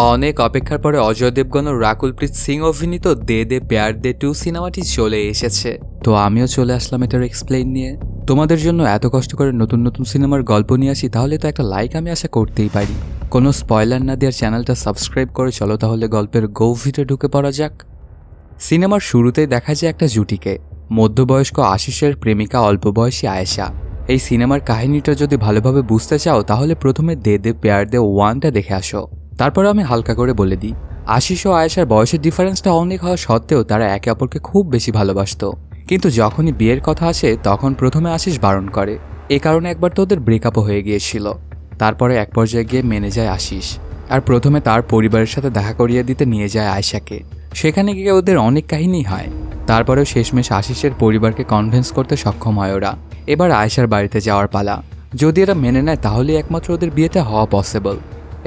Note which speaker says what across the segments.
Speaker 1: অনেক অপেক্ষার পরে অজয় দেবগন ও রাকুলপ্রীত সিং অভিনীত দে দে প্যার দে 2 সিনেমাটি চলে এসেছে। তো আমিও চলে আসলাম এটার এক্সপ্লেইন নিয়ে। তোমাদের জন্য এত কষ্ট করে নতুন নতুন সিনেমার গল্প নিয়ে আসি, তাহলে তো একটা লাইক আমি আশা করতেই পারি। কোনো স্পয়লার না দিয়ে চ্যানেলটা সাবস্ক্রাইব করে চলো তাহলে গল্পের গভীরে ঢুকে পড়া যাক। সিনেমার শুরুতেই দেখা যায় একটা জুটিকে, মধ্যবয়স্ক আশিসের প্রেমিকা অল্প বয়সী আয়েশা। এই সিনেমার কাহিনীটা যদি ভালোভাবে বুঝতে চাও তাহলে প্রথমে দে দে প্যার দে 1টা দেখে আসো। তারপর আমি হালকা করে বলে দিই, আশিস ও আয়েশার বয়সের ডিফারেন্সটা অনেক হওয়া সত্ত্বেও তারা একে অপরকে খুব বেশি ভালোবাসত। কিন্তু যখনই বিয়ের কথা আসে তখন প্রথমে আশিস বারণ করে, এ কারণে একবার তো ওদের ব্রেকআপও হয়ে গিয়েছিল। তারপরে এক পর্যায়ে গিয়ে মেনে যায় আশিস, আর প্রথমে তার পরিবারের সাথে দেখা করিয়ে দিতে নিয়ে যায় আয়েশাকে। সেখানে গিয়ে ওদের অনেক কাহিনী হয়। তারপরেও শেষমেশ আশিসের পরিবারকে কনভিন্স করতে সক্ষম হয় ওরা। এবার আয়েশার বাড়িতে যাওয়ার পালা। যদি এরা মেনে নেয় তাহলেই একমাত্র ওদের বিয়েটা হওয়া পসিবল।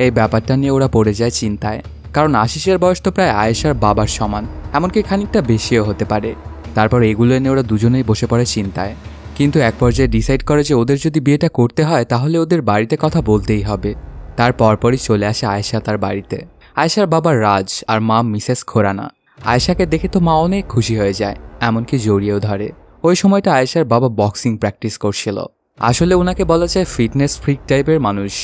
Speaker 1: এই ব্যাপারটা নিয়ে ওরা পড়ে যায় চিন্তায়, কারণ আশিসের বয়স তো প্রায় আয়েশার বাবার সমান, এমনকি খানিকটা বেশিও হতে পারে। তারপর এগুলো এনে ওরা দুজনেই বসে পড়ে চিন্তায়। কিন্তু এক পর্যায়ে ডিসাইড করে যে ওদের যদি বিয়েটা করতে হয় তাহলে ওদের বাড়িতে কথা বলতেই হবে। তার পরপরই চলে আসে আয়েশা তার বাড়িতে। আয়েশার বাবা রাজ আর মা মিসেস খোরানা। আয়েশাকে দেখে তো মা অনেক খুশি হয়ে যায়, এমনকি জড়িয়েও ধরে। ওই সময়টা আয়েশার বাবা বক্সিং প্র্যাকটিস করছিল। আসলে ওনাকে বলা যায় ফিটনেস ফ্রিক টাইপের মানুষ।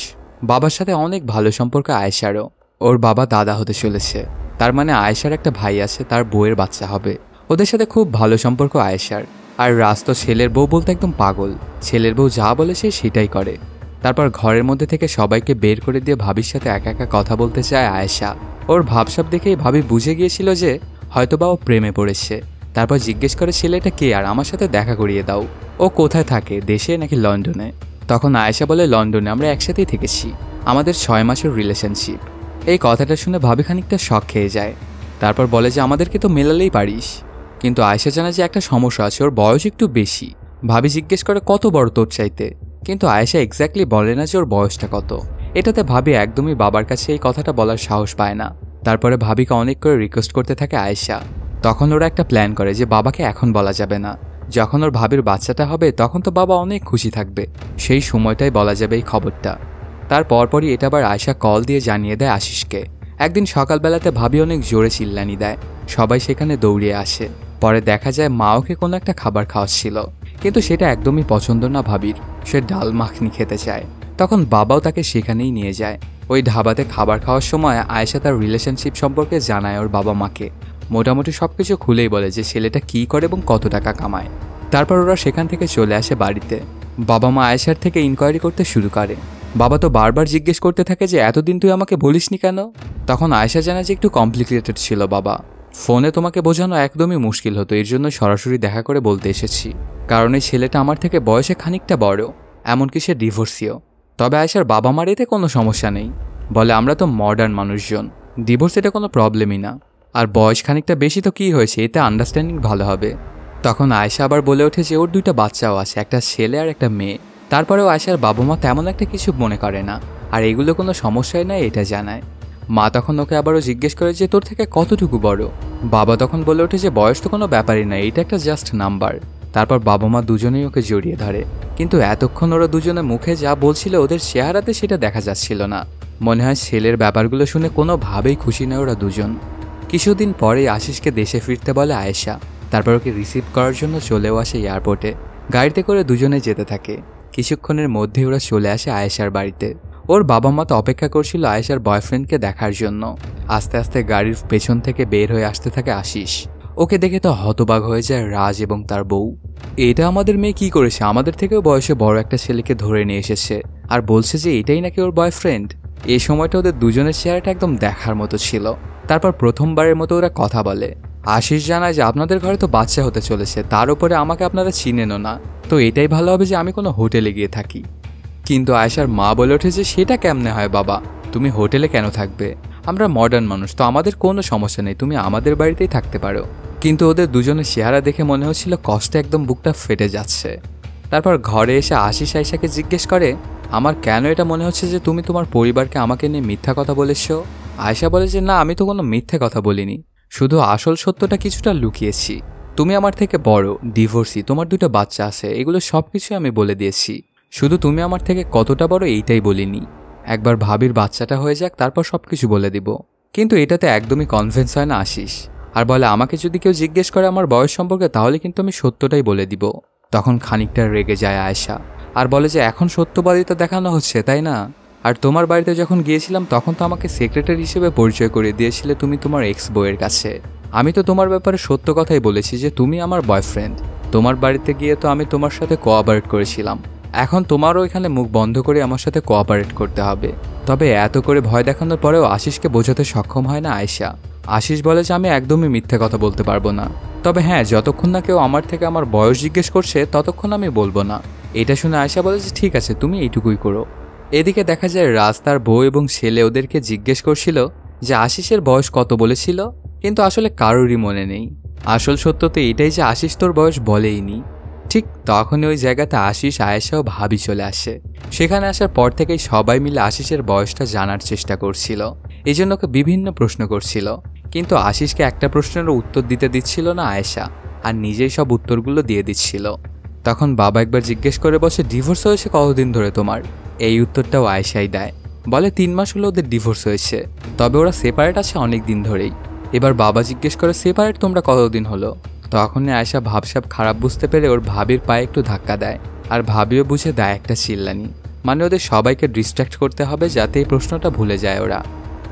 Speaker 1: বাবার সাথে অনেক ভালো সম্পর্ক আয়েশারও। ওর বাবা দাদা হতে চলেছে, তার মানে আয়েশার একটা ভাই আছে, তার বউয়ের বাচ্চা হবে। ওদের সাথে খুব ভালো সম্পর্ক আয়েশার। আর রাজ তো ছেলের বউ বলতে একদম পাগল, ছেলের বউ যা বলে সে সেটাই করে। তারপর ঘরের মধ্যে থেকে সবাইকে বের করে দিয়ে ভাবির সাথে একা একা কথা বলতে চায় আয়েশা। ওর ভাবসাব দেখেই ভাবি বুঝে গিয়েছিল যে হয়তোবা ও প্রেমে পড়েছে। তারপর জিজ্ঞেস করে ছেলেটা কে আর আমার সাথে দেখা করিয়ে দাও। ও কোথায় থাকে, দেশে নাকি লন্ডনে? তখন আয়েশা বলে লন্ডনে, আমরা একসাথেই থেকেছি, আমাদের 6 মাসের রিলেশনশিপ। এই কথাটা শুনে ভাবি খানিকটা শক খেয়ে যায়। তারপর বলে যে আমাদেরকে তো মেলালেই পারিস। কিন্তু আয়েশা জানে যে একটা সমস্যা আছে, ওর বয়স একটু বেশি। ভাবি জিজ্ঞেস করে কত বড় তোর চাইতে, কিন্তু আয়েশা এক্স্যাক্টলি বলে না যে ওর বয়সটা কত। এটাতে ভাবি একদমই বাবার কাছে এই কথাটা বলার সাহস পায় না। তারপরে ভাবিকে অনেক করে রিকোয়েস্ট করতে থাকে আয়েশা। তখন ওরা একটা প্ল্যান করে যে বাবাকে এখন বলা যাবে না, যখন ওর ভাবির বাচ্চাটা হবে তখন তো বাবা অনেক খুশি থাকবে, সেই সময়টাই বলা যাবে এই খবরটা। তার পরপরই এটা আবার আয়েশা কল দিয়ে জানিয়ে দেয় আশিসকে। একদিন সকালবেলাতে ভাবি অনেক জোরে চিল্লানি দেয়, সবাই সেখানে দৌড়িয়ে আসে। পরে দেখা যায় মা ওকে কোনো একটা খাবার খাওয়াচ্ছিল, কিন্তু সেটা একদমই পছন্দ না ভাবির। সে ডাল মাখনি খেতে চায়। তখন বাবাও তাকে সেখানেই নিয়ে যায়। ওই ধাবাতে খাবার খাওয়ার সময় আয়েশা তার রিলেশনশিপ সম্পর্কে জানায় ওর বাবা মাকে। মোটামুটি সবকিছু খুলেই বলে যে ছেলেটা কী করে এবং কত টাকা কামায়। তারপর ওরা সেখান থেকে চলে আসে বাড়িতে। বাবা মা আয়েশার থেকে ইনকোয়ারি করতে শুরু করে। বাবা তো বারবার জিজ্ঞেস করতে থাকে যে এতদিন তুই আমাকে বলিসনি কেন। তখন আয়েশা জানা যে একটু কমপ্লিকেটেড ছিল বাবা, ফোনে তোমাকে বোঝানো একদমই মুশকিল হতো, এর জন্য সরাসরি দেখা করে বলতে এসেছি। কারণ এই ছেলেটা আমার থেকে বয়সে খানিকটা বড়, এমনকি সে ডিভোর্সিও। তবে আয়েশার বাবা মার এতে কোনো সমস্যা নেই, বলে আমরা তো মডার্ন মানুষজন, ডিভোর্স এটা কোনো প্রবলেমই না। আর বয়স খানিকটা বেশি তো কী হয়েছে, এতে আন্ডারস্ট্যান্ডিং ভালো হবে। তখন আয়েশা আবার বলে ওঠে যে ওর 2টা বাচ্চাও আছে, একটা ছেলে আর একটা মেয়ে। তারপরেও আয়েশার বাবা মা তেমন একটা কিছু মনে করে না, আর এগুলো কোনো সমস্যাই নয় এটা জানায়। মা তখন ওকে আবারও জিজ্ঞেস করে যে তোর থেকে কতটুকু বড়। বাবা তখন বলে ওঠে যে বয়স তো কোনো ব্যাপারই না, এটা একটা জাস্ট নাম্বার। তারপর বাবা মা দুজনেই ওকে জড়িয়ে ধরে। কিন্তু এতক্ষণ ওরা দুজনে মুখে যা বলছিল ওদের চেহারাতে সেটা দেখা যাচ্ছিল না। মনে হয় ছেলের ব্যাপারগুলো শুনে কোনোভাবেই খুশি নয় ওরা দুজন। কিছুদিন পরেই আশিসকে দেশে ফিরতে বলে আয়েশা। তারপর ওকে রিসিভ করার জন্য চলেও আসে এয়ারপোর্টে। গাড়িতে করে দুজনে যেতে থাকে। কিছুক্ষণের মধ্যেই ওরা চলে আসে আয়েশার বাড়িতে। ওর বাবা মা তো অপেক্ষা করছিল আয়েশার বয়ফ্রেন্ডকে দেখার জন্য। আস্তে আস্তে গাড়ির পেছন থেকে বের হয়ে আসতে থাকে আশিস। ওকে দেখে তো হতবাক হয়ে যায় রাজ এবং তার বউ। এটা আমাদের মেয়ে কি করেছে, আমাদের থেকেও বয়সে বড় একটা ছেলেকে ধরে নিয়ে এসেছে, আর বলছে যে এটাই নাকি ওর বয়ফ্রেন্ড। এই সময়টা ওদের দুজনের চেহারাটা একদম দেখার মতো ছিল। তারপর প্রথমবারের মতো ওরা কথা বলে। আশিস জানায় যে আপনাদের ঘরে তো বাচ্চা হতে চলেছে, তার উপরে আমাকে আপনারা চিনেনও না, তো এটাই ভালো হবে যে আমি কোনো হোটেলে গিয়ে থাকি। কিন্তু আয়েশার মা বলে ওঠে যে সেটা কেমনে হয় বাবা, তুমি হোটেলে কেন থাকবে, আমরা মডার্ন মানুষ তো, আমাদের কোনো সমস্যা নেই, তুমি আমাদের বাড়িতেই থাকতে পারো। কিন্তু ওদের দুজনের চেহারা দেখে মনে হচ্ছিল কষ্টে একদম বুকটা ফেটে যাচ্ছে। তারপর ঘরে এসে আশিস আয়েশাকে জিজ্ঞেস করে আমার কেন এটা মনে হচ্ছে যে তুমি তোমার পরিবারকে আমাকে নিয়ে মিথ্যা কথা বলেছো। আয়েশা বলে যে না, আমি তো কোনো মিথ্যে কথা বলিনি, শুধু আসল সত্যটা কিছুটা লুকিয়েছি। তুমি আমার থেকে বড়, ডিভোর্সি, তোমার 2টা বাচ্চা আছে, এগুলো সব কিছুই আমি বলে দিয়েছি, শুধু তুমি আমার থেকে কতটা বড় এইটাই বলিনি। একবার ভাবির বাচ্চাটা হয়ে যাক, তারপর সবকিছু বলে দিব। কিন্তু এটাতে একদমই কনভিন্স হয় না আশিস, আর বলে আমাকে যদি কেউ জিজ্ঞেস করে আমার বয়স সম্পর্কে তাহলে কিন্তু আমি সত্যটাই বলে দিব। তখন খানিকটা রেগে যায় আয়েশা আর বলে যে এখন সত্যবাদিতা দেখানো হচ্ছে, তাই না? আর তোমার বাড়িতে যখন গিয়েছিলাম তখন তো আমাকে সেক্রেটারি হিসেবে পরিচয় করিয়ে দিয়েছিলে তুমি তোমার এক্স বউয়ের কাছে। আমি তো তোমার ব্যাপারে সত্য কথাই বলেছি যে তুমি আমার বয়ফ্রেন্ড। তোমার বাড়িতে গিয়ে তো আমি তোমার সাথে কোঅপারেট করেছিলাম, এখন তোমারও এখানে মুখ বন্ধ করে আমার সাথে কোঅপারেট করতে হবে। তবে এত করে ভয় দেখানোর পরেও আশিসকে বোঝাতে সক্ষম হয় না আয়েশা। আশিস বলে যে আমি একদমই মিথ্যে কথা বলতে পারবো না, তবে হ্যাঁ যতক্ষণ না কেউ আমার থেকে আমার বয়স জিজ্ঞেস করছে ততক্ষণ আমি বলবো না। এটা শুনে আয়েশা বলে যে ঠিক আছে, তুমি এইটুকুই করো। এদিকে দেখা যায় রাজ তার বউ এবং ছেলে ওদেরকে জিজ্ঞেস করছিল যে আশিসের বয়স কত বলেছিল, কিন্তু আসলে কারোরই মনে নেই। আসল সত্য তো এটাই যে আশিস তোর বয়স বলেইনি। ঠিক তখনই ওই জায়গাতে আশিস, আয়েশা ও ভাবি চলে আসে। সেখানে আসার পর থেকেই সবাই মিলে আশিসের বয়সটা জানার চেষ্টা করছিল, এই জন্য ওকে বিভিন্ন প্রশ্ন করছিল। কিন্তু আশিসকে একটা প্রশ্নেরও উত্তর দিতে দিচ্ছিল না আয়েশা, আর নিজেই সব উত্তরগুলো দিয়ে দিচ্ছিল। তখন বাবা একবার জিজ্ঞেস করে বসে ডিভোর্স হয়েছে কতদিন ধরে তোমার? এই উত্তরটাও আয়েশাই দেয়, বলে 3 মাস হলো ওদের ডিভোর্স হয়েছে, তবে ওরা সেপারেট আছে অনেক দিন ধরেই। এবার বাবা জিজ্ঞেস করে সেপারেট তোমরা কতদিন হলো? তখনই আয়েশা ভাবসাব খারাপ বুঝতে পেরে ওর ভাবির পায়ে একটু ধাক্কা দেয়, আর ভাবিও বুঝে দেয় একটা চিল্লানি, মানে ওদের সবাইকে ডিস্ট্র্যাক্ট করতে হবে যাতে এই প্রশ্নটা ভুলে যায় ওরা।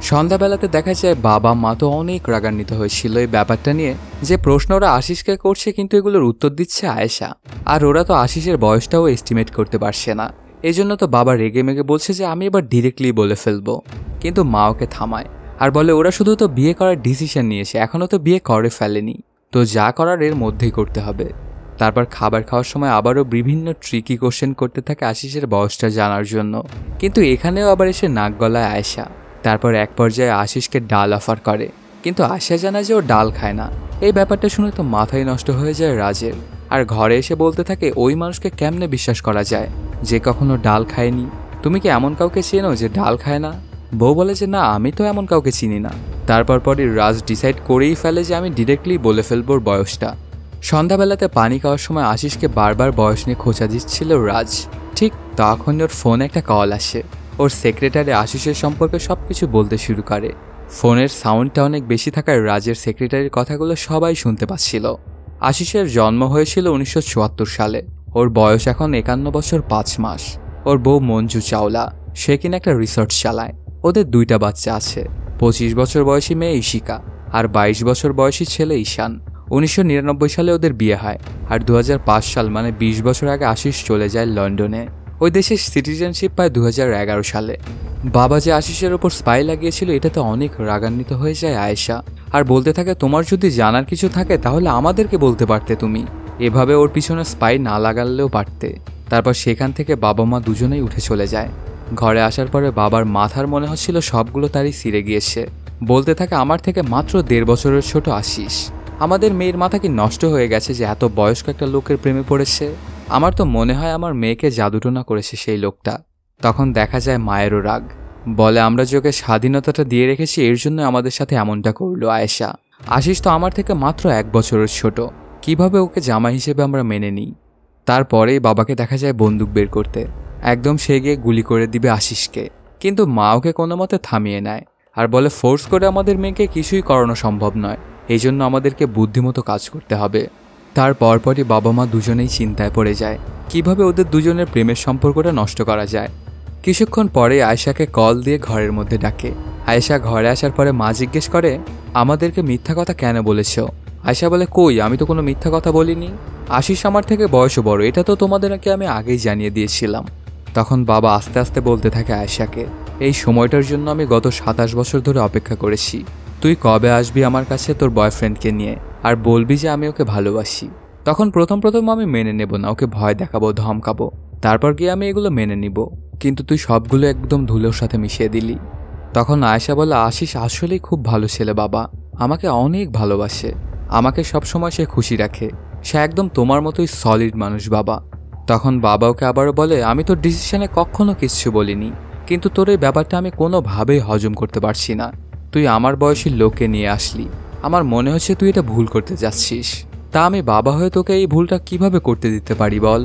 Speaker 1: সন্ধ্যাবেলাতে দেখা যায় বাবা মা তো অনেক রাগান্বিত হয়েছিল এই ব্যাপারটা নিয়ে, যে প্রশ্ন ওরা আশিসকে করছে কিন্তু এগুলোর উত্তর দিচ্ছে আয়েশা, আর ওরা তো আশিসের বয়সটাও এস্টিমেট করতে পারছে না। এই জন্য তো বাবা রেগে মেগে বলছে যে আমি এবার ডিরেক্টলি বলে ফেলবো, কিন্তু মা ওকে থামায় আর বলে ওরা শুধু তো বিয়ে করার ডিসিশন নিয়েছে, এখনও তো বিয়ে করে ফেলেনি, তো যা করার এর মধ্যেই করতে হবে। তারপর খাবার খাওয়ার সময় আবারও বিভিন্ন ট্রিকি কোশ্চেন করতে থাকে আশিসের বয়সটা জানার জন্য, কিন্তু এখানেও আবার এসে নাক গলায় আয়েশা। তারপর এক পর্যায়ে আশিসকে ডাল অফার করে, কিন্তু আয়েশা জানায় যে ও ডাল খায় না। এই ব্যাপারটা শুনে তো মাথায় নষ্ট হয়ে যায় রাজের, আর ঘরে এসে বলতে থাকে ওই মানুষকে কেমনে বিশ্বাস করা যায় যে কখনো ডাল খায়নি? তুমি কি এমন কাউকে চেনো যে ডাল খায় না? বউ বলে যে না, আমি তো এমন কাউকে চিনি না। তারপর পরই রাজ ডিসাইড করেই ফেলে যে আমি ডিরেক্টলি বলে ফেলবো ওর বয়সটা। সন্ধ্যাবেলাতে পানি খাওয়ার সময় আশিসকে বারবার বয়স নিয়ে খোঁচা দিচ্ছিল রাজ। ঠিক তখনই ওর ফোনে একটা কল আসে। ওর সেক্রেটারি আশিসের সম্পর্কে সবকিছু বলতে শুরু করে। ফোনের সাউন্ডটা অনেক বেশি থাকায় রাজের সেক্রেটারির কথাগুলো সবাই শুনতে পাচ্ছিল। আশিসের জন্ম হয়েছিল 1974 সালে। ওর বয়স এখন 51 বছর 5 মাস। ওর বউ মঞ্জু চাওলা, সে কিনা একটা রিসর্ট চালায়। ওদের 2টা বাচ্চা আছে, 25 বছর বয়সী মেয়ে ইশিকা আর 22 বছর বয়সী ছেলে ঈশান। 1999 সালে ওদের বিয়ে হয়, আর 2005 সাল মানে 20 বছর আগে আশিস চলে যায় লন্ডনে। ওই দেশের সিটিজেনশিপ পায় 2011 সালে। বাবা যে আশিসের ওপর স্পাই লাগিয়েছিল এটাতে অনেক রাগান্বিত হয়ে যায় আয়েশা, আর বলতে থাকে তোমার যদি জানার কিছু থাকে তাহলে আমাদেরকে বলতে পারতে, তুমি এভাবে ওর পিছনে স্পাই না লাগালেও পারতে। তারপর সেখান থেকে বাবা মা দুজনেই উঠে চলে যায়। ঘরে আসার পরে বাবার মাথার মনে হচ্ছিল সবগুলো তারই ছিঁড়ে গিয়েছে। বলতে থাকে আমার থেকে মাত্র 1.5 বছরের ছোট আশিস, আমাদের মেয়ের মাথা কি নষ্ট হয়ে গেছে যে এত বয়স্ক একটা লোকের প্রেমে পড়েছে? আমার তো মনে হয় আমার মেয়েকে জাদুটোনা করেছে সেই লোকটা। তখন দেখা যায় মায়েরও রাগ, বলে আমরা যে ওকে স্বাধীনতাটা দিয়ে রেখেছি এর জন্য আমাদের সাথে এমনটা করলো আয়েশা। আশিস তো আমার থেকে মাত্র 1 বছরের ছোট, কিভাবে ওকে জামাই হিসেবে আমরা মেনে নিই? তারপরেই বাবাকে দেখা যায় বন্দুক বের করতে, একদম সে গিয়ে গুলি করে দিবে আশিসকে, কিন্তু মা ওকে কোনো মতে থামিয়ে নেয় আর বলে ফোর্স করে আমাদের মেয়েকে কিছুই করানো সম্ভব নয়, এই জন্য আমাদেরকে বুদ্ধিমতো কাজ করতে হবে। তার পরপরই বাবা মা দুজনেই চিন্তায় পড়ে যায় কিভাবে ওদের দুজনের প্রেমের সম্পর্কটা নষ্ট করা যায়। কিছুক্ষণ পরে আয়েশাকে কল দিয়ে ঘরের মধ্যে ডাকে। আয়েশা ঘরে আসার পরে মা জিজ্ঞেস করে আমাদেরকে মিথ্যা কথা কেন বলেছ? আয়েশা বলে কই, আমি তো কোনো মিথ্যা কথা বলিনি। আশিস আমার থেকে বয়সও বড়, এটা তো তোমাদেরকে আমি আগেই জানিয়ে দিয়েছিলাম। তখন বাবা আস্তে আস্তে বলতে থাকে আয়েশাকে এই সময়টার জন্য আমি গত 27 বছর ধরে অপেক্ষা করেছি। তুই কবে আসবি আমার কাছে তোর বয়ফ্রেন্ডকে নিয়ে আর বলবি যে আমি ওকে ভালোবাসি? তখন প্রথম আমি মেনে নেব না, ওকে ভয় দেখাবো, ধমকাবো, তারপর গিয়ে আমি এগুলো মেনে নিব, কিন্তু তুই সবগুলো একদম ধুলোর সাথে মিশিয়ে দিলি। তখন আয়েশা বলে আশিস আসলেই খুব ভালো ছেলে বাবা, আমাকে অনেক ভালোবাসে, আমাকে সবসময় সে খুশি রাখে, সে একদম তোমার মতোই সলিড মানুষ বাবা। তখন বাবা ওকে আবারও বলে আমি তোর ডিসিশনে কখনো কিচ্ছু বলিনি, কিন্তু তোর এই ব্যাপারটা আমি কোনোভাবেই হজম করতে পারছি না। তুই আমার বয়সী লোককে নিয়ে আসলি, আমার মনে হচ্ছে তুই এটা ভুল করতে যাচ্ছিস। তা আমি বাবা হয়ে তোকে এই ভুলটা কিভাবে করতে দিতে পারি বল?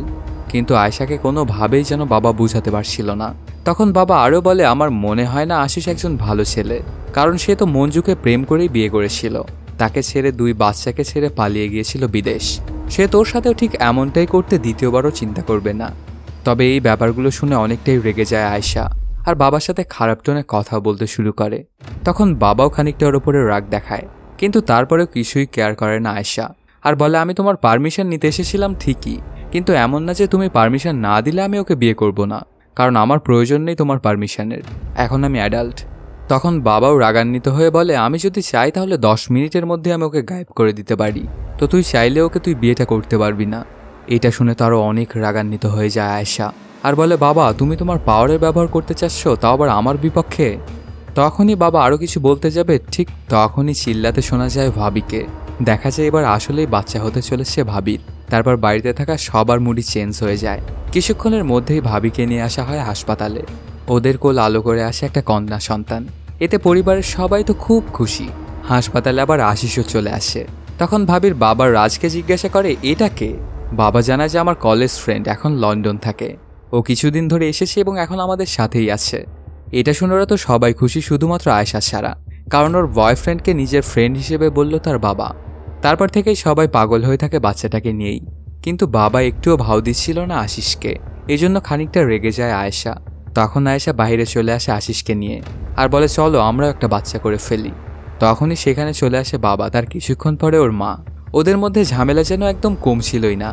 Speaker 1: কিন্তু আয়েশাকে কোনোভাবেই যেন বাবা বুঝাতে পারছিল না। তখন বাবা আরও বলে, আমার মনে হয় না আশিস একজন ভালো ছেলে, কারণ সে তো মঞ্জুকে প্রেম করেই বিয়ে করেছিল। তাকে ছেড়ে 2 বাচ্চাকে ছেড়ে পালিয়ে গিয়েছিল বিদেশ। সে তোর সাথেও ঠিক এমনটাই করতে দ্বিতীয়বারও চিন্তা করবে না। তবে এই ব্যাপারগুলো শুনে অনেকটাই রেগে যায় আয়েশা, আর বাবার সাথে খারাপ টোনে কথা বলতে শুরু করে। তখন বাবাও খানিকটা ওর উপরে রাগ দেখায়, কিন্তু তারপরেও কিছুই কেয়ার করে না আয়েশা, আর বলে, আমি তোমার পারমিশন নিতে এসেছিলাম ঠিকই, কিন্তু এমন না যে তুমি পারমিশন না দিলে আমি ওকে বিয়ে করব না, কারণ আমার প্রয়োজন নেই তোমার পারমিশনের, এখন আমি অ্যাডাল্ট। তখন বাবাও রাগান্বিত হয়ে বলে, আমি যদি চাই তাহলে 10 মিনিটের মধ্যে আমি ওকে গায়েব করে দিতে পারি, তো তুই চাইলে ওকে তুই বিয়েটা করতে পারবি না। এটা শুনে তো আরও অনেক রাগান্বিত হয়ে যায় আয়েশা, আর বলে, বাবা তুমি তোমার পাওয়ারের ব্যবহার করতে চাচ্ছ, তাও আবার আমার বিপক্ষে। তখনই বাবা আরও কিছু বলতে যাবে, ঠিক তখনই চিল্লাতে শোনা যায় ভাবিকে। দেখা যায় এবার আসলেই বাচ্চা হতে চলেছে ভাবির। তারপর বাড়িতে থাকা সবার মুডই চেঞ্জ হয়ে যায়। কিছুক্ষণের মধ্যেই ভাবিকে নিয়ে আসা হয় হাসপাতালে। ওদের কোল আলো করে আসে একটা কন্যা সন্তান। এতে পরিবারের সবাই তো খুব খুশি। হাসপাতালে আবার আশিসও চলে আসে। তখন ভাবির বাবা রাজকে জিজ্ঞাসা করে, এটা কে? বাবা জানায় যে আমার কলেজ ফ্রেন্ড, এখন লন্ডন থাকে। ও কিছুদিন ধরে এসেছে এবং এখন আমাদের সাথেই আছে। এটা শুনে ওরা তো সবাই খুশি, শুধুমাত্র আয়েশা ছাড়া, কারণ ওর বয়ফ্রেন্ডকে নিজের ফ্রেন্ড হিসেবে বলল তার বাবা। তারপর থেকেই সবাই পাগল হয়ে থাকে বাচ্চাটাকে নিয়েই। কিন্তু বাবা একটুও ভাও দিচ্ছিল না আশিসকে, এজন্য খানিকটা রেগে যায় আয়েশা। তখন আয়েশা বাইরে চলে আসে আশিসকে নিয়ে, আর বলে, চলো আমরাও একটা বাচ্চা করে ফেলি। তখনই সেখানে চলে আসে বাবা, তার কিছুক্ষণ পরে ওর মা। ওদের মধ্যে ঝামেলা যেন একদম কমছিলই না।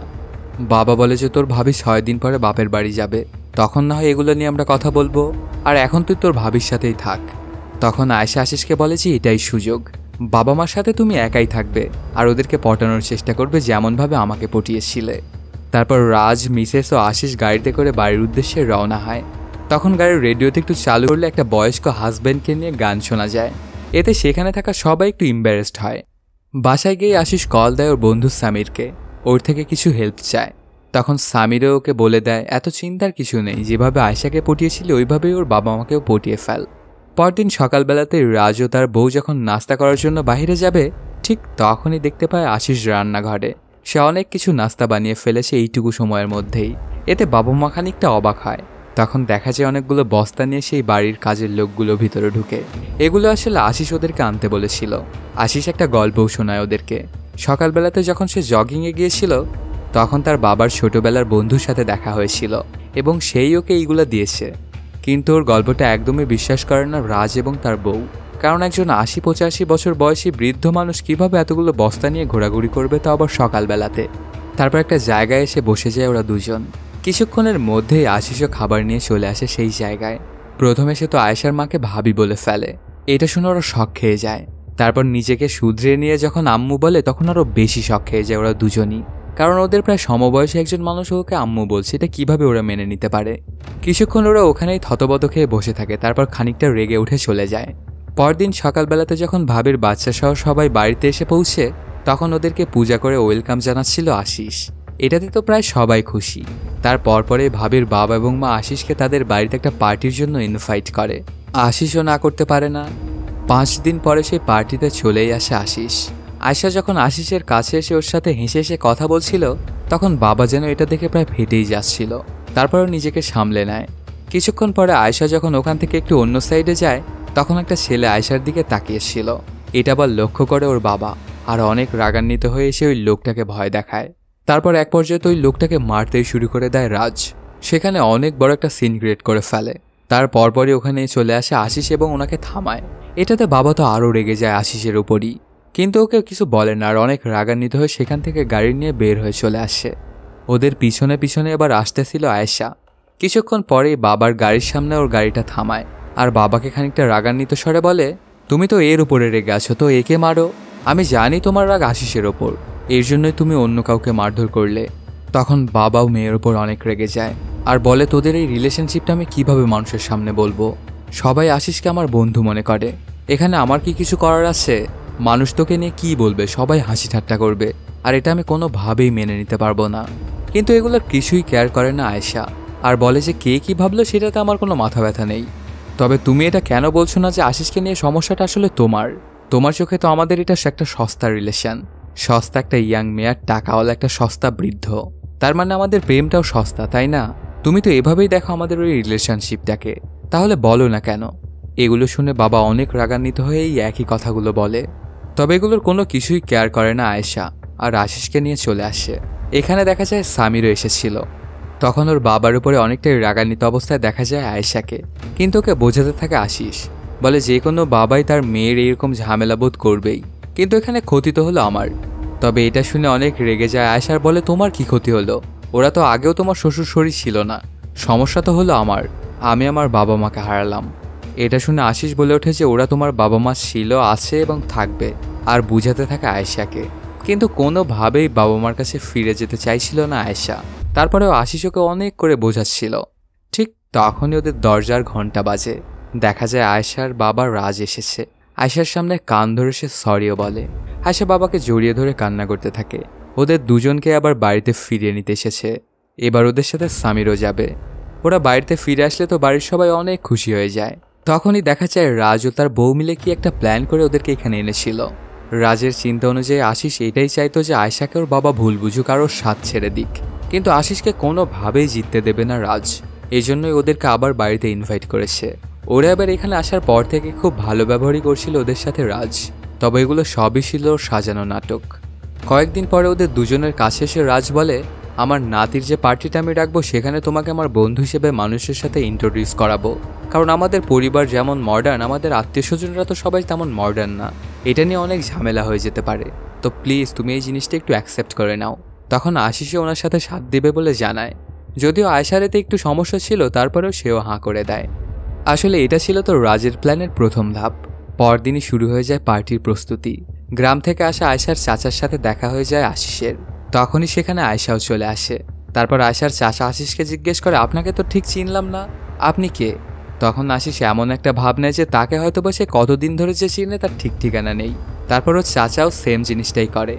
Speaker 1: বাবা বলে যে, তোর ভাবি 6 দিন পরে বাপের বাড়ি যাবে, তখন না হয় এগুলো নিয়ে আমরা কথা বলবো, আর এখন তুই তোর ভাবির সাথেই থাক। তখন আয়েশা আশিসকে বলে যে, এটাই সুযোগ, বাবা মার সাথে তুমি একাই থাকবে, আর ওদেরকে পটানোর চেষ্টা করবে যেমনভাবে আমাকে পটিয়েছিলে। তারপর রাজ, মিসেস ও আশিস গাড়িতে করে বাড়ির উদ্দেশ্যে রওনা হয়। তখন গাড়ির রেডিওতে একটু চালু করলে একটা বয়স্ক হাজব্যান্ডকে নিয়ে গান শোনা যায়। এতে সেখানে থাকা সবাই একটু ইম্বারেসড হয়। বাসায় গিয়ে আশিস কল দেয় ওর বন্ধু সামিরকে, ওর থেকে কিছু হেল্প চায়। তখন সামিরও ওকে বলে দেয়, এত চিন্তার কিছু নেই, যেভাবে আয়েশাকে পটিয়েছিল ওইভাবেই ওর বাবা মাকেও পটিয়ে ফেল। পরদিন সকালবেলাতে রাজ ও তার বউ যখন নাস্তা করার জন্য বাইরে যাবে, ঠিক তখনই দেখতে পায় আশিস রান্নাঘরে। সে অনেক কিছু নাস্তা বানিয়ে ফেলেছে এইটুকু সময়ের মধ্যেই। এতে বাবা মা খানিকটা অবাক হয়। তখন দেখা যায় অনেকগুলো বস্তা নিয়ে সেই বাড়ির কাজের লোকগুলো ভিতরে ঢুকে। এগুলো আসলে আশিস ওদেরকে আনতে বলেছিল। আশিস একটা গল্পও শোনায় ওদেরকে। সকালবেলাতে যখন সে জগিংয়ে গিয়েছিল, তখন তার বাবার ছোটবেলার বন্ধুর সাথে দেখা হয়েছিল এবং সেই ওকে এইগুলো দিয়েছে। কিন্তু ওর গল্পটা একদমই বিশ্বাস করে না রাজ এবং তার বউ, কারণ একজন 80-85 বছর বয়সী বৃদ্ধ মানুষ কিভাবে এতগুলো বস্তা নিয়ে ঘোরাঘুরি করবে, তা আবার সকালবেলাতে। তারপর একটা জায়গায় এসে বসে যায় ওরা দুজন। কিছুক্ষণের মধ্যেই আশিসও খাবার নিয়ে চলে আসে সেই জায়গায়। প্রথমে সে তো আয়েশার মাকে ভাবি বলে ফেলে। এটা শুনে ওরা শক খেয়ে যায়। তারপর নিজেকে শুধরে নিয়ে যখন আম্মু বলে, তখন আরও বেশি শক খেয়ে যায় ওরা দুজনই, কারণ ওদের প্রায় সমবয়সী একজন মানুষ ওকে আম্মু বলছে, এটা কিভাবে ওরা মেনে নিতে পারে। কিছুক্ষণ ওরা ওখানেই থতবত খেয়ে বসে থাকে, তারপর খানিকটা রেগে উঠে চলে যায়। পরদিন সকালবেলাতে যখন ভাবির বাচ্চা সহ সবাই বাড়িতে এসে পৌঁছে, তখন ওদেরকে পূজা করে ওয়েলকাম জানাচ্ছিল আশিস। এটাতে তো প্রায় সবাই খুশি। তার পরপরে ভাবির বাবা এবং মা আশিসকে তাদের বাড়িতে একটা পার্টির জন্য ইনভাইট করে। আশিসও না করতে পারে না। 5 দিন পরে সেই পার্টিতে চলেই আসে আশিস। আয়েশা যখন আশিসের কাছে এসে ওর সাথে হেসে হেসে কথা বলছিল, তখন বাবা যেন এটা দেখে প্রায় ফেটেই যাচ্ছিল। তারপরও নিজেকে সামলে নেয়। কিছুক্ষণ পরে আয়েশা যখন ওখান থেকে একটু অন্য সাইডে যায়, তখন একটা ছেলে আয়েশার দিকে তাকিয়েছিল। এটা আবার লক্ষ্য করে ওর বাবা, আর অনেক রাগান্বিত হয়ে এসে ওই লোকটাকে ভয় দেখায়। তারপর এক পর্যায়ে তো ওই লোকটাকে মারতেই শুরু করে দেয় রাজ। সেখানে অনেক বড় একটা সিন ক্রিয়েট করে ফেলে। তার পরপরই ওখানে চলে আসে আশিস এবং ওনাকে থামায়। এটাতে বাবা তো আরও রেগে যায় আশিসের উপরই, কিন্তু ওকে কিছু বলে না, আর অনেক রাগান্বিত হয়ে সেখান থেকে গাড়ি নিয়ে বের হয়ে চলে আসে। ওদের পিছনে পিছনে এবার আসতেছিল আয়েশা। কিছুক্ষণ পরেই বাবার গাড়ির সামনে ওর গাড়িটা থামায়, আর বাবাকে খানিকটা রাগান্বিত স্বরে বলে, তুমি তো এর উপরে রেগে আছো, তো একে মারো। আমি জানি তোমার রাগ আশিসের ওপর, এর জন্যই তুমি অন্য কাউকে মারধর করলে। তখন বাবাও মেয়ের ওপর অনেক রেগে যায়, আর বলে, তোদের এই রিলেশনশিপটা আমি কিভাবে মানুষের সামনে বলবো? সবাই আশিসকে আমার বন্ধু মনে করে, এখানে আমার কি কিছু করার আছে? মানুষ তোকে নিয়ে কী বলবে, সবাই হাসি ঠাট্টা করবে, আর এটা আমি কোনোভাবেই মেনে নিতে পারবো না। কিন্তু এগুলোর কিছুই কেয়ার করে না আয়েশা, আর বলে যে কে কী ভাবলো সেটাতে আমার কোনো মাথা ব্যথা নেই। তবে তুমি এটা কেন বলছো না যে আশিসকে নিয়ে সমস্যাটা আসলে তোমার চোখে তো আমাদের এটা একটা সস্তা রিলেশন। সস্তা একটা ইয়াং মেয়ার টাকাওয়ালা একটা সস্তা বৃদ্ধ, তার মানে আমাদের প্রেমটাও সস্তা, তাই না? তুমি তো এভাবেই দেখো আমাদের ওই রিলেশনশিপটাকে, তাহলে বলো না কেন? এগুলো শুনে বাবা অনেক রাগান্বিত হয়ে এই একই কথাগুলো বলে। তবে এগুলোর কোনো কিছুই কেয়ার করে না আয়েশা, আর আশিসকে নিয়ে চলে আসে। এখানে দেখা যায় সামিরও এসেছিল। তখন ওর বাবার উপরে অনেকটাই রাগান্বিত অবস্থায় দেখা যায় আয়েশাকে, কিন্তু ওকে বোঝাতে থাকে আশিস। বলে যে কোনো বাবাই তার মেয়ের এরকম ঝামেলা বোধ করবেই, কিন্তু এখানে ক্ষতি তো হলো আমার। তবে এটা শুনে অনেক রেগে যায় আয়েশার, বলে তোমার কি ক্ষতি হলো? ওরা তো আগেও তোমার শ্বশুর শরীর ছিল না, সমস্যা তো হলো আমার, আমি আমার বাবা মাকে হারালাম। এটা শুনে আশিস বলে ওঠে যে ওরা তোমার বাবা মা ছিল, আছে এবং থাকবে, আর বুঝাতে থাকে আয়েশাকে। কিন্তু কোনোভাবেই বাবা মার কাছে ফিরে যেতে চাইছিল না আয়েশা। তারপরেও আশিস ওকে অনেক করে বোঝাচ্ছিল। ঠিক তখনই ওদের দরজার ঘন্টা বাজে। দেখা যায় আয়েশার বাবা রাজ এসেছে। আয়েশার সামনে কান ধরে সে সরিও বলে। আয়েশা বাবাকে জড়িয়ে ধরে কান্না করতে থাকে। ওদের দুজনকে আবার বাড়িতে ফিরিয়ে নিতে এসেছে। এবার ওদের সাথে সামিরও যাবে। ওরা বাড়িতে ফিরে আসলে তো বাড়ির সবাই অনেক খুশি হয়ে যায়। তখনই দেখা যায় রাজ ও তার বউ মিলে কি একটা প্ল্যান করে ওদেরকে এখানে এনেছিল। রাজের চিন্তা অনুযায়ী আশিস এটাই চাইতো যে আয়েশাকে ওর বাবা ভুল বুঝুক আর ওর সাথ ছেড়ে দিক, কিন্তু আশিসকে কোনোভাবেই জিততে দেবে না রাজ। এই জন্যই ওদেরকে আবার বাড়িতে ইনভাইট করেছে। ওরা এবার এখানে আসার পর থেকে খুব ভালো ব্যবহারই করছিল ওদের সাথে রাজ। তবে এগুলো সবই ছিল ওর সাজানো নাটক। কয়েকদিন পরে ওদের দুজনের কাছে এসে রাজ বলে, আমার নাতির যে পার্টিটা আমি রাখবো সেখানে তোমাকে আমার বন্ধু হিসেবে মানুষের সাথে ইন্ট্রোডিউস করাবো। কারণ আমাদের পরিবার যেমন মডার্ন, আমাদের আত্মীয় স্বজনরা তো সবাই তেমন মডার্ন না। এটা নিয়ে অনেক ঝামেলা হয়ে যেতে পারে, তো প্লিজ তুমি এই জিনিসটা একটু অ্যাকসেপ্ট করে নাও। তখন আশিসে ওনার সাথে সাথ দেবে বলে জানায়। যদিও আয়েশার এতে একটু সমস্যা ছিল, তারপরেও সেও হাঁ করে দেয়। আসলে এটা ছিল তো রাজের প্ল্যানের প্রথম ধাপ। পরদিনই শুরু হয়ে যায় পার্টির প্রস্তুতি। গ্রাম থেকে আসা আয়েশার চাচার সাথে দেখা হয়ে যায় আশিসের। তখনই সেখানে আয়েশাও চলে আসে। তারপর আয়েশার চাচা আশিসকে জিজ্ঞেস করে, আপনাকে তো ঠিক চিনলাম না, আপনি কে? তখন আশিস এমন একটা ভাব নেয় যে তাকে হয়তো বা সে কতদিন ধরে যে চিনে তার ঠিক ঠিকানা নেই। তারপর ওর চাচাও সেম জিনিসটাই করে।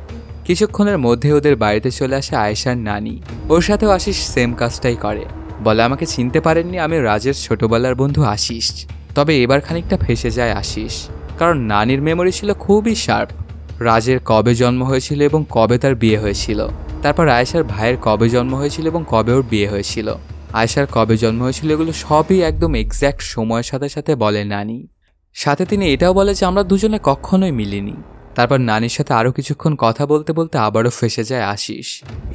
Speaker 1: কিছুক্ষণের মধ্যে ওদের বাড়িতে চলে আসে আয়েশার নানি। ওর সাথেও আশিস সেম কাজটাই করে। বলে, আমাকে চিনতে পারেননি, আমি রাজের ছোটবেলার বন্ধু আশিস। তবে এবার খানিকটা ফেঁসে যায় আশিস, কারণ নানির মেমোরি ছিল খুবই শার্প। রাজের কবে জন্ম হয়েছিল এবং কবে তার বিয়ে হয়েছিল, তারপর আয়েশার ভাইয়ের কবে জন্ম হয়েছিল এবং কবে ওর বিয়ে হয়েছিল, আয়েশার কবে জন্ম হয়েছিল, এগুলো সবই একদম এক্স্যাক্ট সময়ের সাথে সাথে বলে নানি। সাথে তিনি এটাও বলে যে আমরা দুজনে কখনোই মিলিনি। তারপর নানির সাথে আরও কিছুক্ষণ কথা বলতে বলতে আবারও ফেঁসে যায় আশিস।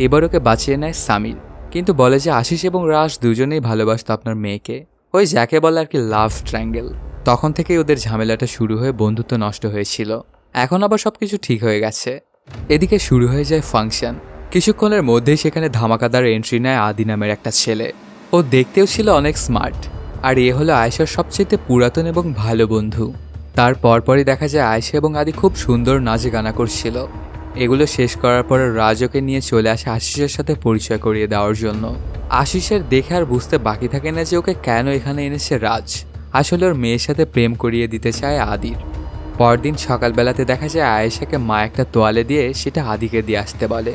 Speaker 1: এবার ওকে বাঁচিয়ে নেয় সামির, কিন্তু বলে যে আশিস এবং রাজ দুজনেই ভালোবাসত আপনার মেয়েকে, ওই যাকে বলে আর কি লাভ ট্রায়াঙ্গেল। তখন থেকেই ওদের ঝামেলাটা শুরু হয়ে বন্ধুত্ব নষ্ট হয়েছিল। এখন আবার সবকিছু ঠিক হয়ে গেছে। এদিকে শুরু হয়ে যায় ফাংশন। কিছুক্ষণের মধ্যেই সেখানে ধামাকাদার এন্ট্রি নেয় আদি নামের একটা ছেলে। ও দেখতেও ছিল অনেক স্মার্ট, আর এ হলো আয়েশার সবচেয়ে পুরাতন এবং ভালো বন্ধু। তার পরপরই দেখা যায় আয়েশা এবং আদি খুব সুন্দর নাচে গানা করছিল। এগুলো শেষ করার পর রাজকে নিয়ে চলে আসে আশিসের সাথে পরিচয় করিয়ে দেওয়ার জন্য। আশিসের দেখে আর বুঝতে বাকি থাকে না যে ওকে কেন এখানে এনেছে রাজ। আসলে ওর মেয়ের সাথে প্রেম করিয়ে দিতে চায় আদির। পরদিন সকালবেলাতে দেখা যায় আয়েশাকে মা একটা তোয়ালে দিয়ে সেটা আদিকে দিয়ে আসতে বলে।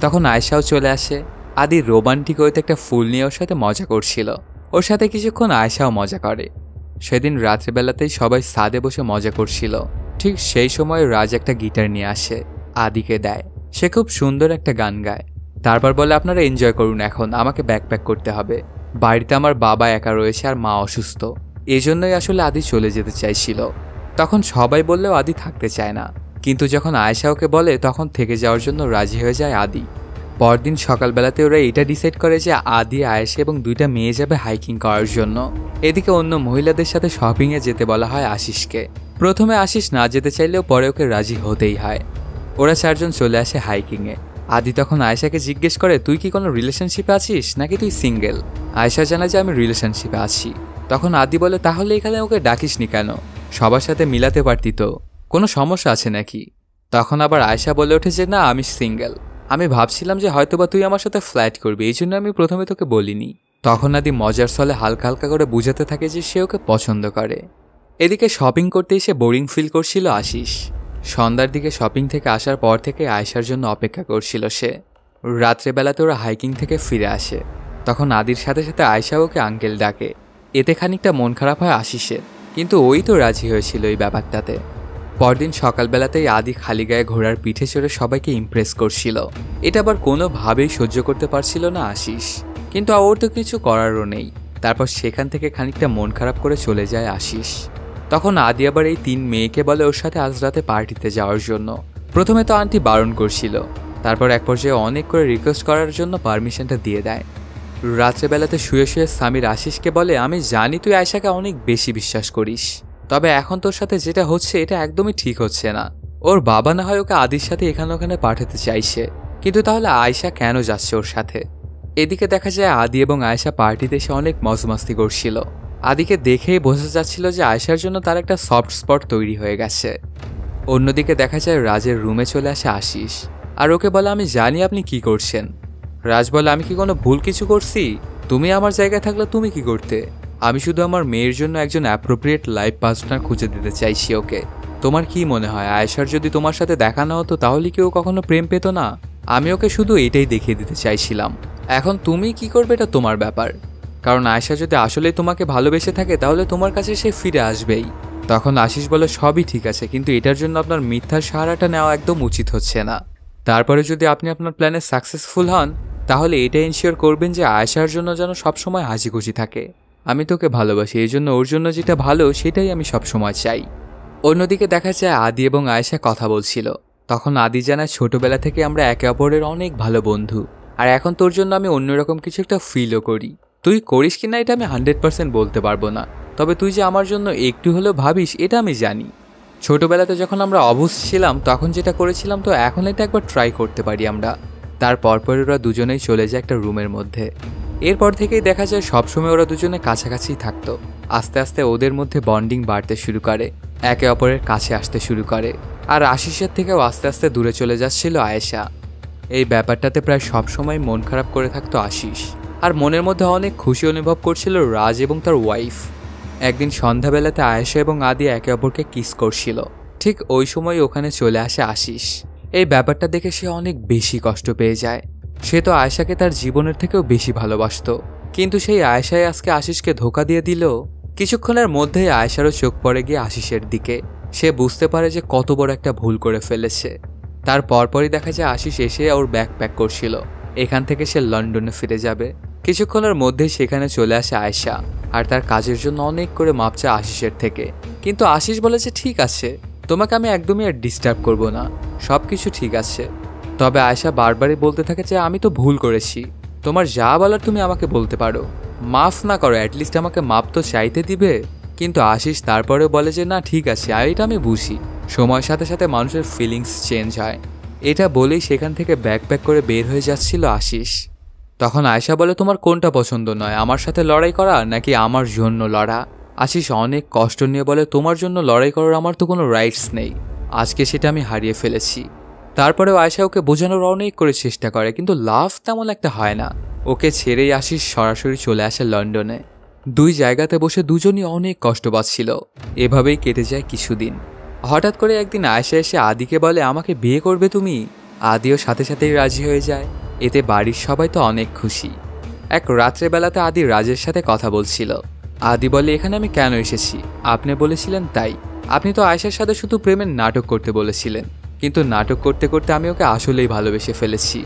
Speaker 1: তখন আয়েশাও চলে আসে। আদি রোমান্টিক হইতে একটা ফুল নিয়ে ওর সাথে মজা করছিল। ওর সাথে কিছুক্ষণ আয়েশাও মজা করে। সেদিন রাত্রেবেলাতেই সবাই ছাদে বসে মজা করছিল। ঠিক সেই সময় রাজ একটা গিটার নিয়ে আসে, আদিকে দেয়। সে খুব সুন্দর একটা গান গায়। তারপর বলে, আপনারা এনজয় করুন, এখন আমাকে ব্যাকপ্যাক করতে হবে। বাড়িতে আমার বাবা একা রয়েছে আর মা অসুস্থ, এজন্যই আসলে আদি চলে যেতে চাইছিল। তখন সবাই বললেও আদি থাকতে চায় না, কিন্তু যখন আয়েশা ওকে বলে তখন থেকে যাওয়ার জন্য রাজি হয়ে যায় আদি। পরদিন সকালবেলাতে ওরা এটা ডিসাইড করে যে আদি, আয়েশা এবং দুইটা মেয়ে যাবে হাইকিং করার জন্য। এদিকে অন্য মহিলাদের সাথে শপিংয়ে যেতে বলা হয় আশিসকে। প্রথমে আশিস না যেতে চাইলেও পরে ওকে রাজি হতেই হয়। ওরা চারজন চলে আসে হাইকিংয়ে। আদি তখন আয়েশাকে জিজ্ঞেস করে, তুই কি কোনো রিলেশনশিপে আছিস নাকি তুই সিঙ্গেল? আয়েশা জানায় যে আমি রিলেশনশিপে আছি। তখন আদি বলে, তাহলে এখানে ওকে ডাকিসনি কেন? সবার সাথে মিলাতে পারতি তো, কোনো সমস্যা আছে নাকি? তখন আবার আয়েশা বলে ওঠে যে না, আমি সিঙ্গেল। আমি ভাবছিলাম যে হয়তোবা তুই আমার সাথে ফ্ল্যাট করবি, এই জন্য আমি প্রথমে তোকে বলিনি। তখন আদি মজার ছলে হালকা হালকা করে বুঝাতে থাকে যে সে ওকে পছন্দ করে। এদিকে শপিং করতে এসে বোরিং ফিল করছিল আশিস। সন্ধ্যার দিকে শপিং থেকে আসার পর থেকে আয়েশার জন্য অপেক্ষা করছিল সে। রাত্রেবেলাতে ওরা হাইকিং থেকে ফিরে আসে। তখন আদির সাথে সাথে আয়েশা ওকে আঙ্কেল ডাকে। এতে খানিকটা মন খারাপ হয় আশিসের, কিন্তু ওই তো রাজি হয়েছিল এই ব্যাপারটাতে। পরদিন সকালবেলাতেই আদি খালি গায়ে ঘোড়ার পিঠে চড়ে সবাইকে ইমপ্রেস করছিল। এটা আবার কোনোভাবেই সহ্য করতে পারছিল না আশিস। কিন্তু ওর তো কিছু করারও নেই। তারপর সেখান থেকে খানিকটা মন খারাপ করে চলে যায় আশিস। তখন আদি আবার এই 3 মেয়েকে বলে ওর সাথে আজ রাতে পার্টিতে যাওয়ার জন্য। প্রথমে তো আন্টি বারণ করছিল, তারপর এক পর্যায়ে অনেক করে রিকোয়েস্ট করার জন্য পারমিশনটা দিয়ে দেয়। রাত্রেবেলাতে শুয়ে শুয়ে সামির আশিসকে বলে, আমি জানি তুই আয়েশাকে অনেক বেশি বিশ্বাস করিস, তবে এখন তোর সাথে যেটা হচ্ছে এটা একদমই ঠিক হচ্ছে না। ওর বাবা না হয় ওকে আদির সাথে এখানে ওখানে পাঠাতে চাইছে, কিন্তু তাহলে আয়েশা কেন যাচ্ছে ওর সাথে? এদিকে দেখা যায় আদি এবং আয়েশা পার্টিতে এসে অনেক মজমাস্তি করছিল। আদিকে দেখেই বোঝা যাচ্ছিল যে আয়েশার জন্য তার একটা সফট স্পট তৈরি হয়ে গেছে। অন্যদিকে দেখা যায় রাজের রুমে চলে আসে আশিস আর ওকে বলে, আমি জানি আপনি কি করছেন। রাজ বলে, আমি কি কোনো ভুল কিছু করছি? তুমি আমার জায়গায় থাকলে তুমি কি করতে? আমি শুধু আমার মেয়ের জন্য একজন অ্যাপ্রোপ্রিয়েট লাইফ পার্টনার খুঁজে দিতে চাইছি ওকে। তোমার কি মনে হয় আয়েশার যদি তোমার সাথে দেখা না হতো তাহলে কি ও কখনো প্রেম পেত না? আমি ওকে শুধু এটাই দেখিয়ে দিতে চাইছিলাম। এখন তুমি কি করবে এটা তোমার ব্যাপার, কারণ আয়েশা যদি আসলেই তোমাকে ভালোবেসে থাকে তাহলে তোমার কাছে সে ফিরে আসবেই। তখন আশিস বলে, সবই ঠিক আছে, কিন্তু এটার জন্য আপনার মিথ্যার সাহারাটা নেওয়া একদম উচিত হচ্ছে না। তারপরে যদি আপনি আপনার প্ল্যানে সাকসেসফুল হন তাহলে এটা এনশিওর করবেন যে আয়েশার জন্য যেন সবসময় হাসি খুশি থাকে। আমি তোকে ভালোবাসি, এই জন্য ওর জন্য যেটা ভালো সেটাই আমি সবসময় চাই। অন্যদিকে দেখা যায় আদি এবং আয়েশা কথা বলছিল। তখন আদি জানায়, ছোটবেলা থেকে আমরা একে অপরের অনেক ভালো বন্ধু, আর এখন তোর জন্য আমি অন্যরকম কিছু একটা ফিলও করি। তুই করিস কিনা এটা আমি 100% বলতে পারবো না, তবে তুই যে আমার জন্য একটু হলেও ভাবিস এটা আমি জানি। ছোটবেলাতে যখন আমরা অবুঝ ছিলাম তখন যেটা করেছিলাম, তো এখন এটা একবার ট্রাই করতে পারি আমরা। তারপর ওরা দুজনেই চলে যায় একটা রুমের মধ্যে। এরপর থেকেই দেখা যায় সবসময় ওরা দুজনে কাছাকাছি থাকতো। আস্তে আস্তে ওদের মধ্যে বন্ডিং বাড়তে শুরু করে, একে অপরের কাছে আসতে শুরু করে। আর আশিসের থেকেও আস্তে আস্তে দূরে চলে যাচ্ছিল আয়েশা। এই ব্যাপারটাতে প্রায় সবসময় মন খারাপ করে থাকতো আশিস, আর মনের মধ্যে অনেক খুশি অনুভব করছিল রাজ এবং তার ওয়াইফ। একদিন সন্ধ্যাবেলাতে আয়েশা এবং আদি একে অপরকে কিস করছিল। ঠিক ওই সময় ওখানে চলে আসে আশিস। এই ব্যাপারটা দেখে সে অনেক বেশি কষ্ট পেয়ে যায়। সে তো আয়েশাকে তার জীবনের থেকেও বেশি ভালোবাসতো, কিন্তু সেই আয়েশাই আজকে আশিসকে ধোকা দিয়ে দিল। কিছুক্ষণের মধ্যেই আয়েশারও চোখ পড়ে গিয়ে আশিসের দিকে। সে বুঝতে পারে যে কত বড় একটা ভুল করে ফেলেছে। তার পরপরই দেখা যায় আশিস এসে ওর ব্যাগ প্যাক করছিল। এখান থেকে সে লন্ডনে ফিরে যাবে। কিছুক্ষণের মধ্যেই সেখানে চলে আসে আয়েশা, আর তার কাজের জন্য অনেক করে মাপ চায় আশিসের থেকে। কিন্তু আশিস বলে যে ঠিক আছে, তোমাকে আমি একদমই আর ডিস্টার্ব করবো না, সব কিছু ঠিক আছে। তবে আয়েশা বারবারই বলতে থাকে যে আমি তো ভুল করেছি, তোমার যা বলার তুমি আমাকে বলতে পারো, মাফ না করো, অ্যাটলিস্ট আমাকে মাপ তো চাইতে দিবে। কিন্তু আশিস তারপরেও বলে যে না ঠিক আছে, আর এটা আমি বুঝি, সময়ের সাথে সাথে মানুষের ফিলিংস চেঞ্জ হয়। এটা বলেই সেখান থেকে ব্যাগ প্যাক করে বের হয়ে যাচ্ছিল আশিস। তখন আয়েশা বলে, তোমার কোনটা পছন্দ নয়, আমার সাথে লড়াই করা নাকি আমার জন্য লড়া? আশিস অনেক কষ্ট নিয়ে বলে, তোমার জন্য লড়াই করার আমার তো কোনো রাইটস নেই, আজকে সেটা আমি হারিয়ে ফেলেছি। তারপরেও আয়েশা ওকে বোঝানোর অনেক করে চেষ্টা করে, কিন্তু লাভ তেমন একটা হয় না। ওকে ছেড়েই আশিস সরাসরি চলে আসে লন্ডনে। দুই জায়গাতে বসে দুজনই অনেক কষ্ট পাচ্ছিল। এভাবেই কেটে যায় কিছুদিন। হঠাৎ করে একদিন আয়েশা এসে আদিকে বলে, আমাকে বিয়ে করবে তুমি? আদিও সাথে সাথেই রাজি হয়ে যায়। এতে বাড়ির সবাই তো অনেক খুশি। এক রাত্রেবেলাতে আদি রাজের সাথে কথা বলছিল। আদি বলে, এখানে আমি কেন এসেছি? আপনি বলেছিলেন তাই। আপনি তো আয়েশার সাথে শুধু প্রেমের নাটক করতে বলেছিলেন, কিন্তু নাটক করতে করতে আমি ওকে আসলেই ভালোবেসে ফেলেছি।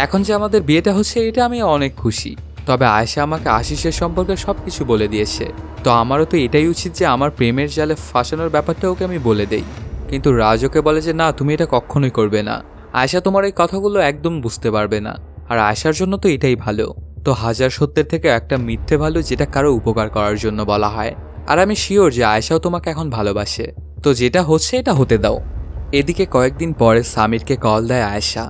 Speaker 1: এখন যে আমাদের বিয়েটা হচ্ছে এটা আমি অনেক খুশি। তবে আয়েশা আমাকে আশিসের সম্পর্কে সবকিছু বলে দিয়েছে, তো আমারও তো এটাই উচিত যে আমার প্রেমের জালে ফাঁসানোর ব্যাপারটা ওকে আমি বলে দেই। কিন্তু রাজ ওকে বলে যে না, তুমি এটা কখনোই করবে না। আয়েশা তোমার এই কথাগুলো একদম বুঝতে পারবে না, আর আয়েশার জন্য তো এটাই ভালো। তো হাজার সত্যের থেকে একটা মিথ্যে ভালো, যেটা কারো উপকার করার জন্য বলা হয়। আর আমি শিওর যে আয়েশাও তোমাকে এখন ভালোবাসে, তো যেটা হচ্ছে এটা হতে দাও। এদিকে কয়েকদিন পরে সামিরকে কল দেয় আয়েশা,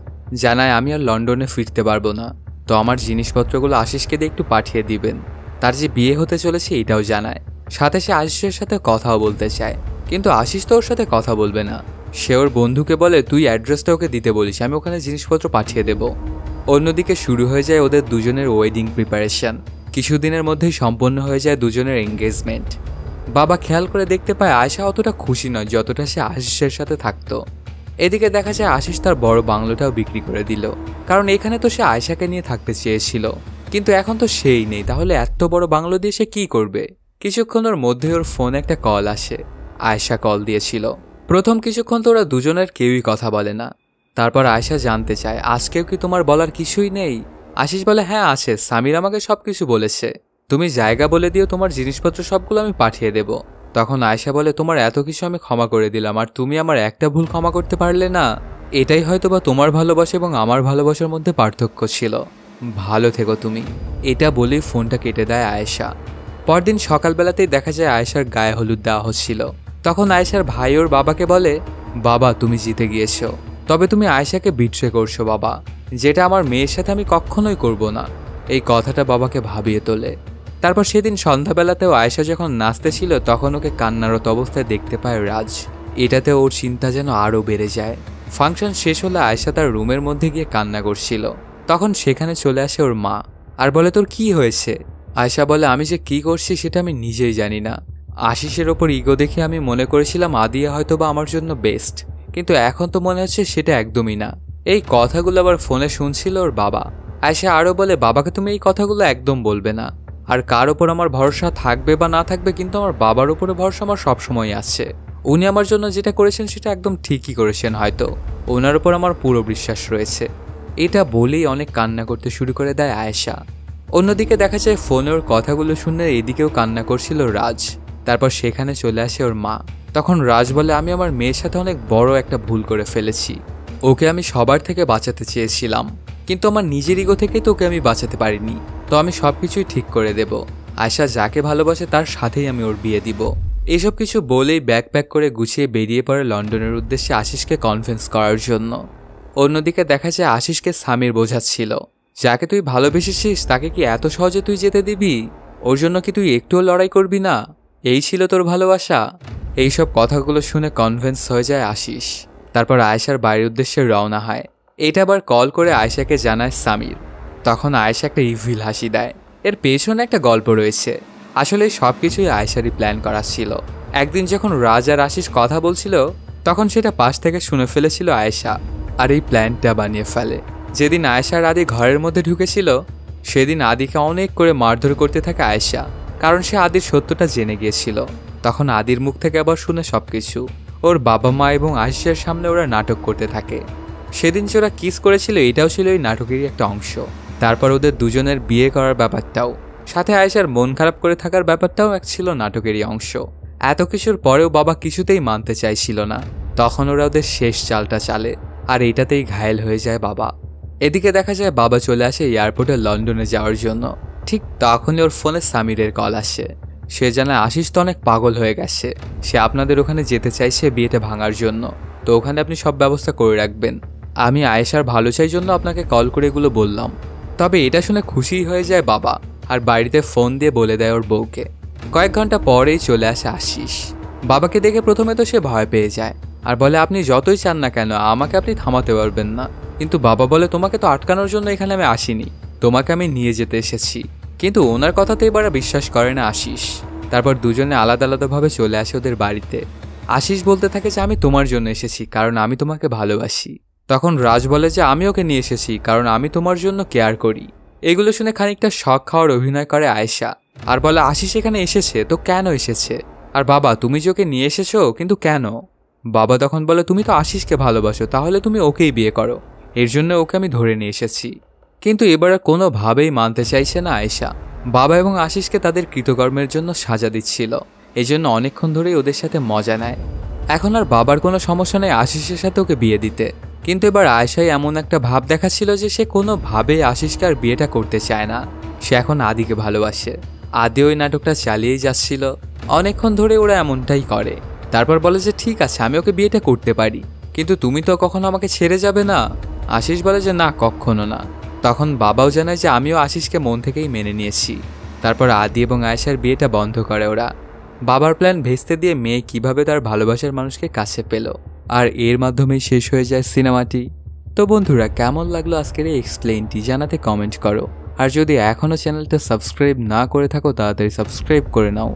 Speaker 1: জানায় আমি আর লন্ডনে ফিরতে পারবো না, তো আমার জিনিসপত্রগুলো আশিসকে দিয়ে একটু পাঠিয়ে দিবেন। তার যে বিয়ে হতে চলেছে এটাও জানায়। সাথে সে আশিসের সাথে কথাও বলতে চায়, কিন্তু আশিস তো ওর সাথে কথা বলবে না। সে ওর বন্ধুকে বলে, তুই অ্যাড্রেসটা ওকে দিতে বলিস, আমি ওখানে জিনিসপত্র পাঠিয়ে দেব। অন্যদিকে শুরু হয়ে যায় ওদের দুজনের ওয়েডিং প্রিপারেশন। কিছুদিনের মধ্যেই সম্পন্ন হয়ে যায় দুজনের এঙ্গেজমেন্ট। বাবা খেয়াল করে দেখতে পায় আয়েশা অতটা খুশি নয় যতটা সে আশিসের সাথে থাকতো। এদিকে দেখা যায় আশিস তার বড় বাংলোটাও বিক্রি করে দিল, কারণ এখানে তো সে আয়েশাকে নিয়ে থাকতে চেয়েছিল, কিন্তু এখন তো সেই নেই, তাহলে এত বড় বাংলো দিয়ে সে কি করবে? কিছুক্ষণের মধ্যে ওর ফোনে একটা কল আসে। আয়েশা কল দিয়েছিল। প্রথম কিছুক্ষণ তো ওরা দুজনের কেউই কথা বলে না। তারপর আয়েশা জানতে চায়, আজকেও কি তোমার বলার কিছুই নেই? আশিস বলে হ্যাঁ আছে, সামির আমাকে সবকিছু বলেছে, তুমি জায়গা বলে দিও, তোমার জিনিসপত্র সবগুলো আমি পাঠিয়ে দেব। তখন আয়েশা বলে তোমার এত কিছু আমি ক্ষমা করে দিলাম, আর তুমি আমার একটা ভুল ক্ষমা করতে পারলে না? এটাই হয়তোবা তোমার ভালোবাসা এবং আমার ভালোবাসার মধ্যে পার্থক্য ছিল। ভালো থেকো তুমি। এটা বলেই ফোনটা কেটে দেয় আয়েশা। পরদিন সকালবেলাতেই দেখা যায় আয়েশার গায়ে হলুদ দেওয়া হচ্ছিল। তখন আয়েশার ভাই ওর বাবাকে বলে, বাবা তুমি জিতে গিয়েছো, তবে তুমি আয়েশাকে বিট্রে করছো বাবা, যেটা আমার মেয়ের সাথে আমি কখনোই করব না। এই কথাটা বাবাকে ভাবিয়ে তোলে। তারপর সেদিন সন্ধ্যাবেলাতেও আয়েশা যখন নাচতে ছিল তখন ওকে কান্নারত অবস্থায় দেখতে পায় রাজ। এটাতে ওর চিন্তা যেন আরও বেড়ে যায়। ফাংশন শেষ হলে আয়েশা তার রুমের মধ্যে গিয়ে কান্না করছিল। তখন সেখানে চলে আসে ওর মা আর বলে তোর কি হয়েছে? আয়েশা বলে আমি যে কি করছি সেটা আমি নিজেই জানি না। আশিসের ওপর ইগো দেখে আমি মনে করেছিলাম আদিয়া হয়তো বা আমার জন্য বেস্ট, কিন্তু এখন তো মনে হচ্ছে সেটা একদমই না। এই কথাগুলো আবার ফোনে শুনছিল ওর বাবা। আয়েশা আরও বলে বাবাকে তুমি এই কথাগুলো একদম বলবে না, আর কার ওপর আমার ভরসা থাকবে বা না থাকবে, কিন্তু আমার বাবার উপরে ভরসা আমার সবসময় আছে। উনি আমার জন্য যেটা করেছেন সেটা একদম ঠিকই করেছেন, হয়তো ওনার ওপর আমার পুরো বিশ্বাস রয়েছে। এটা বলেই অনেক কান্না করতে শুরু করে দেয় আয়েশা। অন্যদিকে দেখা যায় ফোনে ওর কথাগুলো শুনে এদিকেও কান্না করছিল রাজ। তারপর সেখানে চলে আসে ওর মা। তখন রাজ বলে আমি আমার মেয়ের সাথে অনেক বড় একটা ভুল করে ফেলেছি। ওকে আমি সবার থেকে বাঁচাতে চেয়েছিলাম, কিন্তু আমার নিজের ইগো থেকে তো ওকে আমি বাঁচাতে পারিনি। তো আমি সবকিছুই ঠিক করে দেব। আয়েশা যাকে ভালোবাসে তার সাথেই আমি ওর বিয়ে দিব। এইসব কিছু বলেই ব্যাগ প্যাক করে গুছিয়ে বেরিয়ে পড়ে লন্ডনের উদ্দেশ্যে আশিসকে কনভিন্স করার জন্য। অন্যদিকে দেখা যায় আশিসকে সামির বোঝাচ্ছিল, যাকে তুই ভালোবেসেছিস তাকে কি এত সহজে তুই যেতে দিবি? ওর জন্য কি তুই একটুও লড়াই করবি না? এই ছিল তোর ভালোবাসা? এইসব কথাগুলো শুনে কনভিন্স হয়ে যায় আশিস। তারপর আয়েশার বাড়ির উদ্দেশ্যে রওনা হয়। এটা আবার কল করে আয়েশাকে জানায় সামির। তখন আয়েশা একটা ইভিল হাসি দেয়। এর পেছনে একটা গল্প রয়েছে। আসলে সব কিছুই আয়েশারই প্ল্যান করা ছিল। একদিন যখন রাজ আর আশিস কথা বলছিল তখন সেটা পাশ থেকে শুনে ফেলেছিল আয়েশা, আর এই প্ল্যানটা বানিয়ে ফেলে। যেদিন আয়েশা আর আদি ঘরের মধ্যে ঢুকেছিল সেদিন আদিকে অনেক করে মারধর করতে থাকে আয়েশা, কারণ সে আদির সত্যটা জেনে গিয়েছিল। তখন আদির মুখ থেকে আবার শুনে সবকিছু। ওর বাবা মা এবং আয়েশার সামনে ওরা নাটক করতে থাকে। সেদিন যে ওরা কিস করেছিল এটাও ছিল এই নাটকেরই একটা অংশ। তারপর ওদের দুজনের বিয়ে করার ব্যাপারটাও, সাথে আয়েশার মন খারাপ করে থাকার ব্যাপারটাও এক ছিল নাটকেরই অংশ। এত কিছুর পরেও বাবা কিছুতেই মানতে চাইছিল না। তখন ওরা ওদের শেষ চালটা চালে, আর এটাতেই ঘায়েল হয়ে যায় বাবা। এদিকে দেখা যায় বাবা চলে আসে এয়ারপোর্টে লন্ডনে যাওয়ার জন্য। ঠিক তখনই ওর ফোনে সামিরের কল আসে। সে জানায় আশিস তো অনেক পাগল হয়ে গেছে, সে আপনাদের ওখানে যেতে চাইছে বিয়েটা ভাঙার জন্য, তো ওখানে আপনি সব ব্যবস্থা করে রাখবেন। আমি আয়েশার ভালো চাই জন্য আপনাকে কল করে এগুলো বললাম। তবে এটা শুনে খুশি হয়ে যায় বাবা, আর বাড়িতে ফোন দিয়ে বলে দেয় ওর বউকে। কয়েক ঘন্টা পরেই চলে আসে আশিস। বাবাকে দেখে প্রথমে তো সে ভয় পেয়ে যায় আর বলে আপনি যতই চান না কেন আমাকে আপনি থামাতে পারবেন না। কিন্তু বাবা বলে তোমাকে তো আটকানোর জন্য এখানে আমি আসিনি, তোমাকে আমি নিয়ে যেতে এসেছি। কিন্তু ওনার কথাতে এবার বিশ্বাস করে না আশিস। তারপর দুজনে আলাদা আলাদাভাবে চলে আসে ওদের বাড়িতে। আশিস বলতে থাকে যে আমি তোমার জন্য এসেছি কারণ আমি তোমাকে ভালোবাসি। তখন রাজ বলে যে আমি ওকে নিয়ে এসেছি কারণ আমি তোমার জন্য কেয়ার করি। এগুলো শুনে খানিকটা শখ খাওয়ার অভিনয় করে আয়েশা আর বলে আশিস এখানে এসেছে তো কেন এসেছে? আর বাবা তুমি যে ওকে নিয়ে এসেছো কিন্তু কেন? বাবা তখন বলে তুমি তো আশিসকে ভালোবাসো, তাহলে তুমি ওকেই বিয়ে করো, এর জন্য ওকে আমি ধরে নিয়ে এসেছি। কিন্তু এবার কোনোভাবেই মানতে চাইছে না আয়েশা। বাবা এবং আশিসকে তাদের কৃতকর্মের জন্য সাজা দিচ্ছিল, এই জন্য অনেকক্ষণ ধরেই ওদের সাথে মজা নেয়। এখন আর বাবার কোনো সমস্যা নেই আশিসের সাথে ওকে বিয়ে দিতে, কিন্তু এবার আয়েশাই এমন একটা ভাব দেখাচ্ছিল যে সে কোনোভাবেই আশিসকে আর বিয়েটা করতে চায় না। সে এখন আদিকে ভালোবাসে। আদি ওই নাটকটা চালিয়েই যাচ্ছিল। অনেকক্ষণ ধরে ওরা এমনটাই করে। তারপর বলে যে ঠিক আছে আমি ওকে বিয়েটা করতে পারি, কিন্তু তুমি তো কখনো আমাকে ছেড়ে যাবে না। আশিস বলে যে না কখনো না। তখন বাবাও জানায় যে আমিও আশিসকে মন থেকেই মেনে নিয়েছি। তারপর আদি এবং আয়েশার বিয়েটা বন্ধ করে ওরা। বাবার প্ল্যান ভেস্তে দিয়ে মেয়ে কিভাবে তার ভালোবাসার মানুষকে কাছে পেল, আর এর মাধ্যমেই শেষ হয়ে যায় সিনেমাটি। তো বন্ধুরা কেমন লাগলো আজকের এই এক্সপ্লেইনটি জানাতে কমেন্ট করো। আর যদি এখনও চ্যানেলটা সাবস্ক্রাইব না করে থাকো তাড়াতাড়ি সাবস্ক্রাইব করে নাও।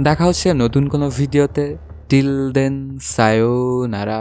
Speaker 1: দেখা হচ্ছে নতুন কোনো ভিডিওতে। Till then সায়োনারা।